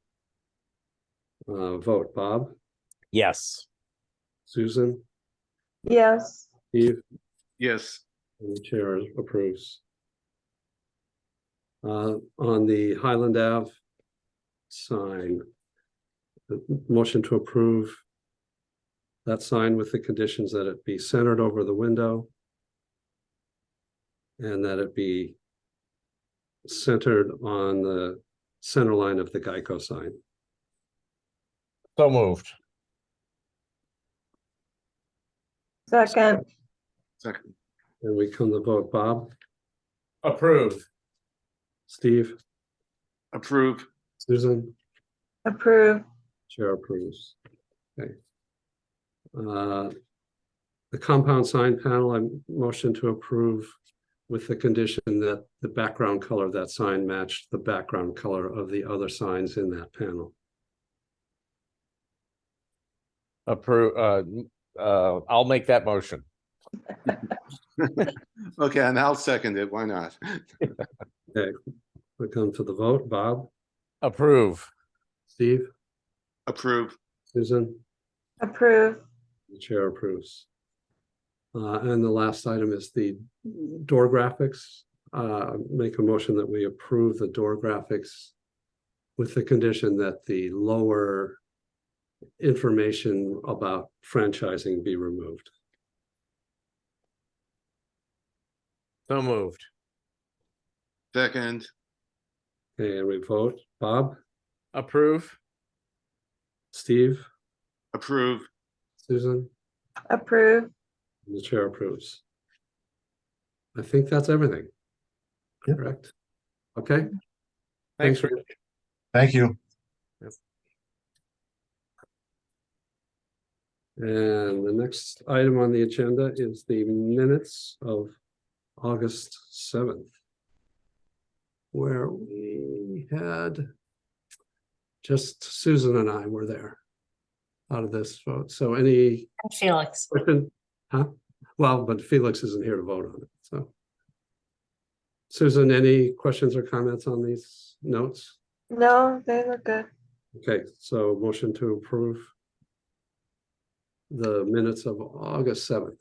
Speaker 1: vote, Bob,
Speaker 2: Yes.
Speaker 1: Susan,
Speaker 4: Yes,
Speaker 1: Steve,
Speaker 3: yes,
Speaker 1: and the chair approves. On the Highland Ave sign, the motion to approve that sign with the conditions that it be centered over the window and that it be centered on the center line of the Geico sign.
Speaker 2: So moved.
Speaker 4: second,
Speaker 3: second,
Speaker 1: And we come to vote, Bob,
Speaker 2: Approved.
Speaker 1: Steve,
Speaker 3: approve,
Speaker 1: Susan,
Speaker 4: approve,
Speaker 1: chair approves. Okay. The compound sign panel, I motion to approve with the condition that the background color of that sign matched the background color of the other signs in that panel.
Speaker 2: I'll make that motion.
Speaker 3: okay, and I'll second it, why not?
Speaker 1: Okay, we come to the vote, Bob,
Speaker 2: Approve.
Speaker 1: Steve,
Speaker 3: Approve,
Speaker 1: Susan,
Speaker 4: approve,
Speaker 1: the chair approves. And the last item is the door graphics. Make a motion that we approve the door graphics with the condition that the lower information about franchising be removed.
Speaker 2: So moved.
Speaker 3: second,
Speaker 1: Okay, and we vote, Bob,
Speaker 2: Approve.
Speaker 1: Steve,
Speaker 3: approve,
Speaker 1: Susan,
Speaker 4: approve.
Speaker 1: and the chair approves. I think that's everything.
Speaker 7: Yep.
Speaker 1: Correct? Okay.
Speaker 2: Thanks,
Speaker 1: Rich.
Speaker 7: Thank you.
Speaker 1: And the next item on the agenda is the minutes of August 7th, where we had just Susan and I were there out of this vote. So any
Speaker 8: Felix.
Speaker 1: question? Huh? Well, but Felix isn't here to vote on it, so. Susan, any questions or comments on these notes?
Speaker 4: No, they look good.
Speaker 1: Okay, so motion to approve the minutes of August 7th.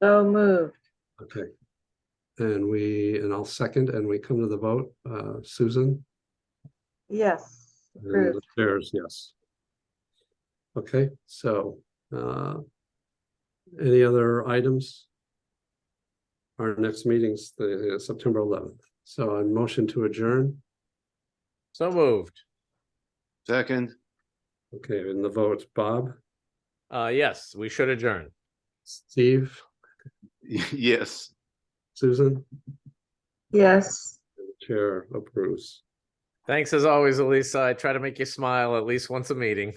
Speaker 4: So moved.
Speaker 1: Okay. And I'll second, and we come to the vote. Susan?
Speaker 4: Yes,
Speaker 1: And the
Speaker 4: approved.
Speaker 1: chairs, yes. Okay, so any other items? Our next meeting's the September 11th. So on motion to adjourn,
Speaker 2: So moved.
Speaker 3: second,
Speaker 1: okay, and the vote, Bob,
Speaker 2: Yes, we should adjourn.
Speaker 1: Steve,
Speaker 3: yes.
Speaker 1: Susan,
Speaker 4: Yes.
Speaker 1: and the chair approves.
Speaker 2: Thanks as always, Elisa. I try to make you smile at least once a meeting.